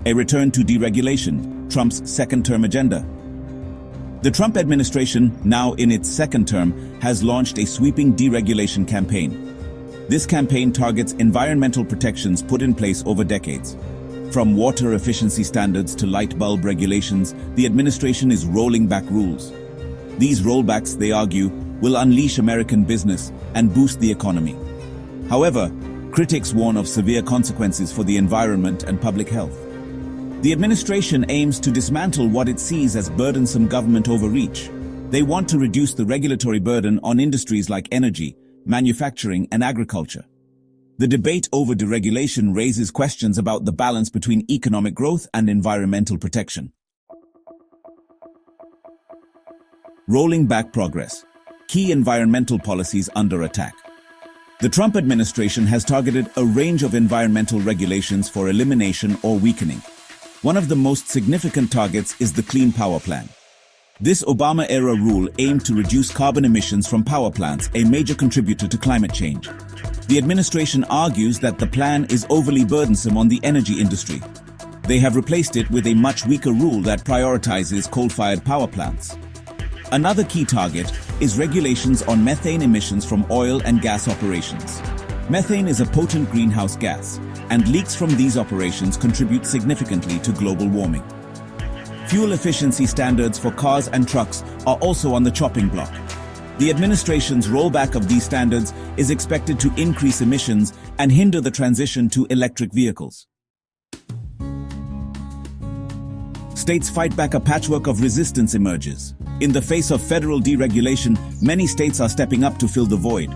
A return to deregulation, Trump's second-term agenda. The Trump administration, now in its second term, has launched a sweeping deregulation campaign. This campaign targets environmental protections put in place over decades. From water efficiency standards to light bulb regulations, the administration is rolling back rules. These rollbacks, they argue, will unleash American business and boost the economy. However, critics warn of severe consequences for the environment and public health. The administration aims to dismantle what it sees as burdensome government overreach. They want to reduce the regulatory burden on industries like energy, manufacturing, and agriculture. The debate over deregulation raises questions about the balance between economic growth and environmental protection. Rolling back progress. Key environmental policies under attack. The Trump administration has targeted a range of environmental regulations for elimination or weakening. One of the most significant targets is the Clean Power Plan. This Obama-era rule aimed to reduce carbon emissions from power plants, a major contributor to climate change. The administration argues that the plan is overly burdensome on the energy industry. They have replaced it with a much weaker rule that prioritizes coal-fired power plants. Another key target is regulations on methane emissions from oil and gas operations. Methane is a potent greenhouse gas, and leaks from these operations contribute significantly to global warming. Fuel efficiency standards for cars and trucks are also on the chopping block. The administration's rollback of these standards is expected to increase emissions and hinder the transition to electric vehicles. States fight back. A patchwork of resistance emerges. In the face of federal deregulation, many states are stepping up to fill the void.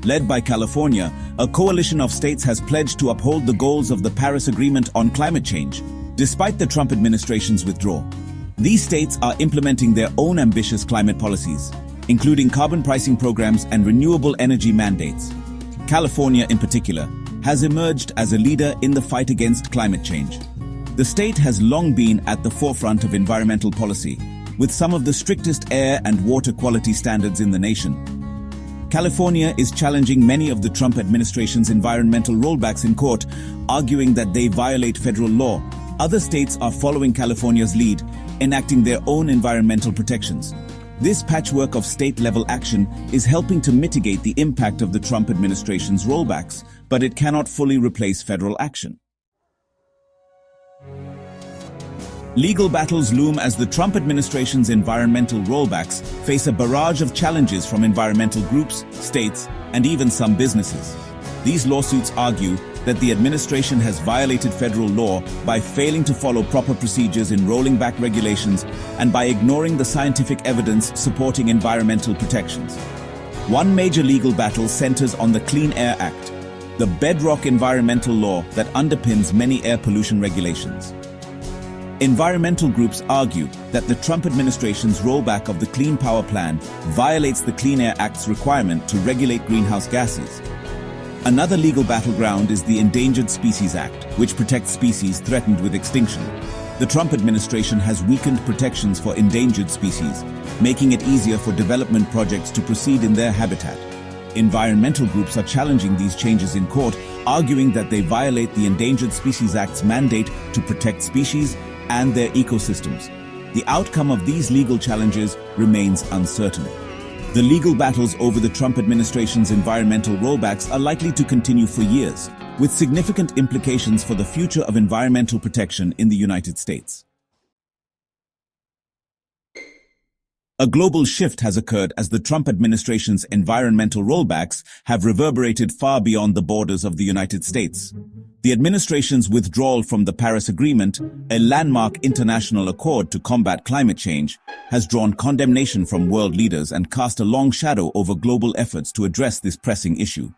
Led by California, a coalition of states has pledged to uphold the goals of the Paris Agreement on climate change, despite the Trump administration's withdrawal. These states are implementing their own ambitious climate policies, including carbon pricing programs and renewable energy mandates. California, in particular, has emerged as a leader in the fight against climate change. The state has long been at the forefront of environmental policy, with some of the strictest air and water quality standards in the nation. California is challenging many of the Trump administration's environmental rollbacks in court, arguing that they violate federal law. Other states are following California's lead, enacting their own environmental protections. This patchwork of state-level action is helping to mitigate the impact of the Trump administration's rollbacks, but it cannot fully replace federal action. Legal battles loom as the Trump administration's environmental rollbacks face a barrage of challenges from environmental groups, states, and even some businesses. These lawsuits argue that the administration has violated federal law by failing to follow proper procedures in rolling back regulations and by ignoring the scientific evidence supporting environmental protections. One major legal battle centers on the Clean Air Act, the bedrock environmental law that underpins many air pollution regulations. Environmental groups argue that the Trump administration's rollback of the Clean Power Plan violates the Clean Air Act's requirement to regulate greenhouse gases. Another legal battleground is the Endangered Species Act, which protects species threatened with extinction. The Trump administration has weakened protections for endangered species, making it easier for development projects to proceed in their habitat. Environmental groups are challenging these changes in court, arguing that they violate the Endangered Species Act's mandate to protect species and their ecosystems. The outcome of these legal challenges remains uncertain. The legal battles over the Trump administration's environmental rollbacks are likely to continue for years, with significant implications for the future of environmental protection in the United States. A global shift has occurred as the Trump administration's environmental rollbacks have reverberated far beyond the borders of the United States. The administration's withdrawal from the Paris Agreement, a landmark international accord to combat climate change, has drawn condemnation from world leaders and cast a long shadow over global efforts to address this pressing issue.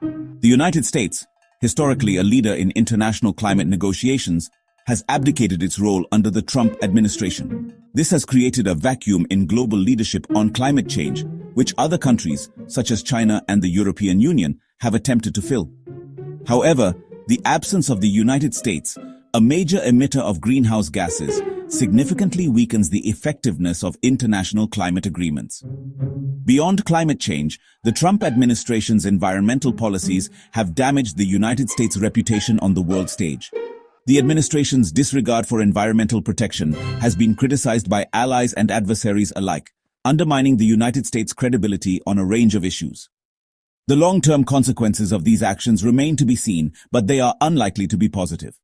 The United States, historically a leader in international climate negotiations, has abdicated its role under the Trump administration. This has created a vacuum in global leadership on climate change, which other countries, such as China and the European Union, have attempted to fill. However, the absence of the United States, a major emitter of greenhouse gases, significantly weakens the effectiveness of international climate agreements. Beyond climate change, the Trump administration's environmental policies have damaged the United States' reputation on the world stage. The administration's disregard for environmental protection has been criticized by allies and adversaries alike, undermining the United States' credibility on a range of issues. The long-term consequences of these actions remain to be seen, but they are unlikely to be positive.